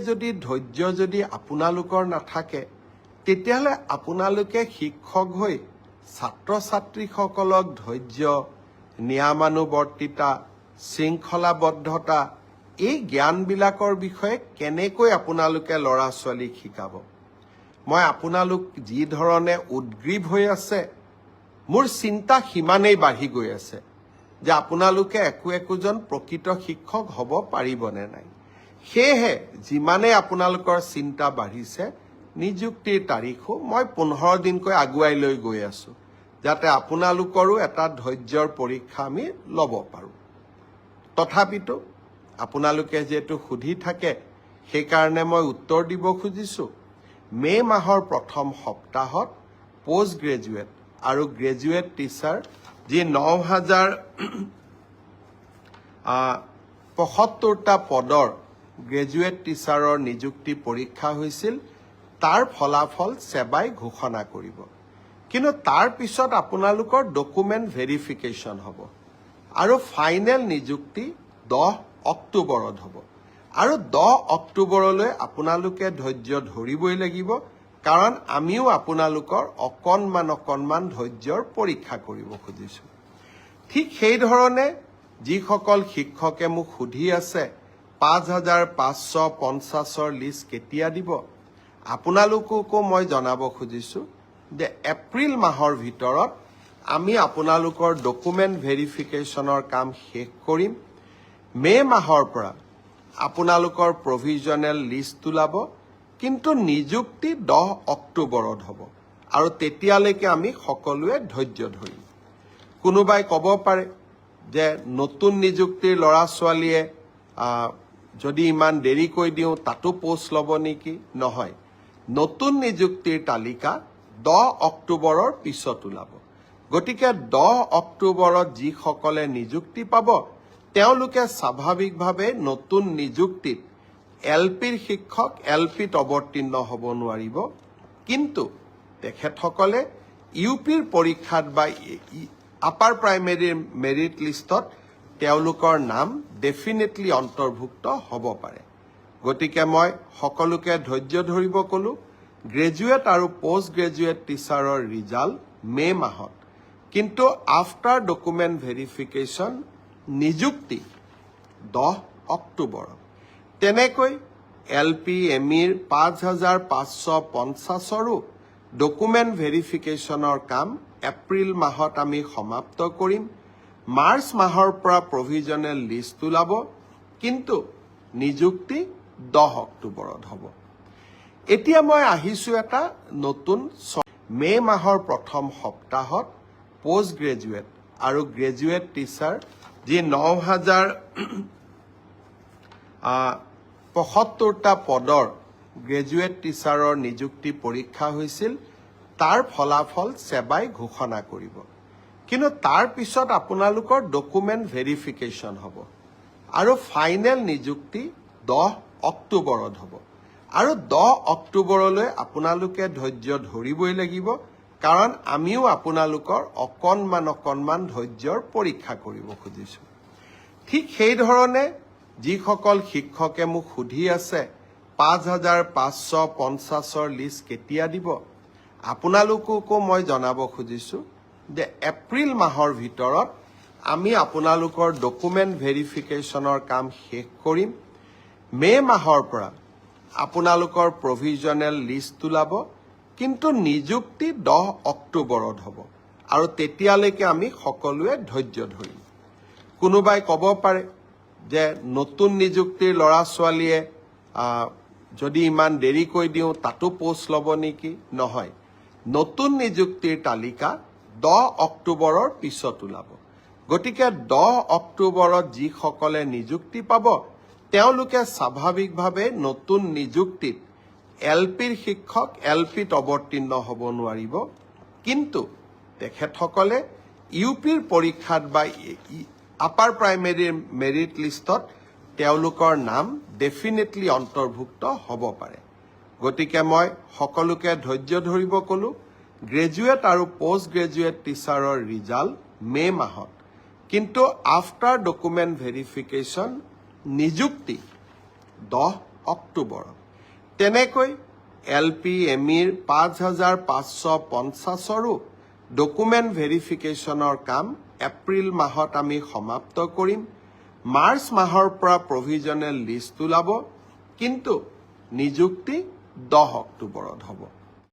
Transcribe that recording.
যদি ধৈৰ্য যদি আপোনালোকৰ নাথাকে তেতিয়াহলে আপোনালোকে শিক্ষক হৈ ছাত্ৰ ছাত্ৰীসকলক ধৈৰ্য নিয়মানুৱৰ্তিতা শৃংখলাবদ্ধতা এই জ্ঞানবিলাকৰ বিষয়ে কেনেকৈ আপোনালোকে ল'ৰা ছোৱালীক শিকাব মই আপোনালোক যি ধৰণে উদ্গ্ৰীৱ হৈ আছে মোৰ চিন্তা সিমানেই বাঢ়ি গৈ আছে যে আপোনালোকে একোজন প্ৰকৃত শিক্ষক হ'ব পাৰিবনে নাই সেয়েহে যিমানে আপোনালোকৰ চিন্তা বাঢ়িছে নিযুক্তিৰ তাৰিখো মই 15 দিনকৈ আগুৱাই লৈ গৈ আছো যাতে আপোনালোকৰো এটা ধৈৰ্যৰ পৰীক্ষা আমি ল'ব পাৰো তথাপিতো আপোনালোকে যেটো সুধি থাকে সেই কাৰণে মই উত্তৰ দিব খুজিছো মে মাহৰ প্ৰথম সপ্তাহত পোষ্ট গ্ৰেজুৱেট আৰু গ্ৰেজুৱেট টিচাৰ যি 9075টা পদৰ গ্ৰেজুৱেট টিচাৰৰ নিযুক্তি পৰীক্ষা হৈছিল তাৰ ফলাফল সেৱাই ঘোষণা কৰিব কিন্তু তাৰ পিছত আপোনালোকৰ ডকুমেন্ট ভেৰিফিকেশন হ'ব আৰু ফাইনেল নিযুক্তি 10 অক্টোবৰত হ'ব আৰু 10 অক্টোবৰলৈ আপোনালোকে ধৈৰ্য ধৰিবই লাগিব কাৰণ আমিও আপোনালোকৰ অকণমান ধৈৰ্যৰ পৰীক্ষা কৰিব খুজিছো ঠিক সেই ধৰণে যিসকল শিক্ষকে মোক সুধি আছে 5550ৰ লিষ্ট কেতিয়া দিব আপোনালোককো মই জনাব খুজিছো যে এপ্ৰিল মাহৰ ভিতৰত আমি আপোনালোকৰ ডকুমেন্ট ভেৰিফিকেশনৰ কাম শেষ কৰিম মে মাহৰ পৰা আপোনালোকৰ প্ৰভিজনেল লিষ্ট ওলাব কিন্তু নিযুক্তি 10 অক্টোবৰত হ'ব আৰু তেতিয়ালৈকে আমি সকলোৱে ধৈৰ্য ধৰিম কোনোবাই ক'ব পাৰে যে নতুন নিযুক্তিৰ ল'ৰা ছোৱালীয়ে যদি ইমান দেৰিকৈ দিওঁ তাতো পোষ্ট ল'ব নেকি নহয় নতুন নিযুক্তিৰ তালিকা 10 অক্টোবৰৰ পিছত ওলাব গতিকে 10 অক্টোবৰত যিসকলে নিযুক্তি পাব তেওঁলোকে স্বাভাৱিকভাৱে নতুন নিযুক্তিত এলপিৰ শিক্ষক এলপিত অৱতীৰ্ণ হ'ব নোৱাৰিব কিন্তু তেখেতসকলে ইউপিৰ পৰীক্ষাত বা আপাৰ প্ৰাইমেৰীৰ মেৰিট লিষ্টত তেওঁলোকৰ নাম ডেফিনেটলি অন্তৰ্ভুক্ত হ'ব পাৰে গতিকে মই সকলোকে ধৈৰ্য ধৰিব কলো গ্ৰেজুৱেট আৰু পোষ্ট গ্ৰেজুৱেট টিচাৰৰ ৰিজাল্ট মে মাহত কিন্তু আফটাৰ ডকুমেন্ট ভেৰিফিকেশন নিযুক্তি 10 অক্টোবৰত তেনেকৈ এলপি এমিৰ 5550ৰো ডকুমেন্ট ভেৰিফিকেশনৰ কাম এপ্ৰিল মাহত আমি সমাপ্ত কৰিম মাৰ্চ মাহৰ পৰা প্ৰভিজনেল লিষ্ট ওলাব কিন্তু নিযুক্তি 10 অক্টোবৰত হ'ব এতিয়া মই আহিছো এটা নতুন মে মাহৰ প্ৰথম সপ্তাহত পোষ্ট গ্ৰেজুৱেট আৰু গ্ৰেজুৱেট টিচাৰ যি 9075টা পদৰ গ্ৰেজুৱেট টিচাৰৰ নিযুক্তি পৰীক্ষা হৈছিল তাৰ ফলাফল সেৱাই ঘোষণা কৰিব কিন্তু তাৰ পিছত আপোনালোকৰ ডকুমেন্ট ভেৰিফিকেশন হ'ব আৰু ফাইনেল নিযুক্তি 10 অক্টোবৰত হ'ব আৰু 10 অক্টোবৰলৈ আপোনালোকে ধৈৰ্য ধৰিবই লাগিব কাৰণ আমিও আপোনালোকৰ অকণমান ধৈৰ্যৰ পৰীক্ষা কৰিব খুজিছো ঠিক সেই ধৰণে যিসকল শিক্ষকে মোক সুধি আছে 5550ৰ লিষ্ট কেতিয়া দিব আপোনালোককো মই জনাব খুজিছো যে এপ্ৰিল মাহৰ ভিতৰত আমি আপোনালোকৰ ডকুমেন্ট ভেৰিফিকেশনৰ কাম শেষ কৰিম মে মাহৰ পৰা আপোনালোকৰ প্ৰভিজনেল লিষ্ট ওলাব কিন্তু নিযুক্তি 10 অক্টোবৰত হ'ব আৰু তেতিয়ালৈকে আমি সকলোৱে ধৈৰ্য ধৰিম কোনোবাই ক'ব পাৰে যে নতুন নিযুক্তিৰ ল'ৰা ছোৱালীয়ে যদি ইমান দেৰিকৈ দিওঁ তাতো পোষ্ট ল'ব নেকি নহয় নতুন নিযুক্তিৰ তালিকা 10 অক্টোবৰৰ পিছত ওলাব গতিকে 10 অক্টোবৰত যিসকলে নিযুক্তি পাব তেওঁলোকে স্বাভাৱিকভাৱে নতুন নিযুক্তিত এলপিৰ শিক্ষক এলপিত অৱতীৰ্ণ হ'ব নোৱাৰিব কিন্তু তেখেতসকলে ইউপিৰ পৰীক্ষাত বা আপাৰ প্ৰাইমেৰীৰ মেৰিট লিষ্টত তেওঁলোকৰ নাম ডেফিনেটলি অন্তৰ্ভুক্ত হ'ব পাৰে গতিকে মই সকলোকে ধৈৰ্য ধৰিব কলো গ্ৰেজুৱেট আৰু পোষ্ট গ্ৰেজুৱেট টিচাৰৰ ৰিজাল্ট মে মাহত কিন্তু আফটাৰ ডকুমেন্ট ভেৰিফিকেশন নিযুক্তি 10 অক্টোবৰত তেনেকৈ LP MEৰ 5,550ৰো ডকুমেণ্ট ভেৰিফিকেশ্যনৰ কাম এপ্ৰিল মাহত আমি সমাপ্ত কৰিম মাৰ্চ মাহৰ পৰা প্ৰভিজনেল লিষ্ট ওলাব কিন্তু নিযুক্তি 10 অক্টোবৰত হ'ব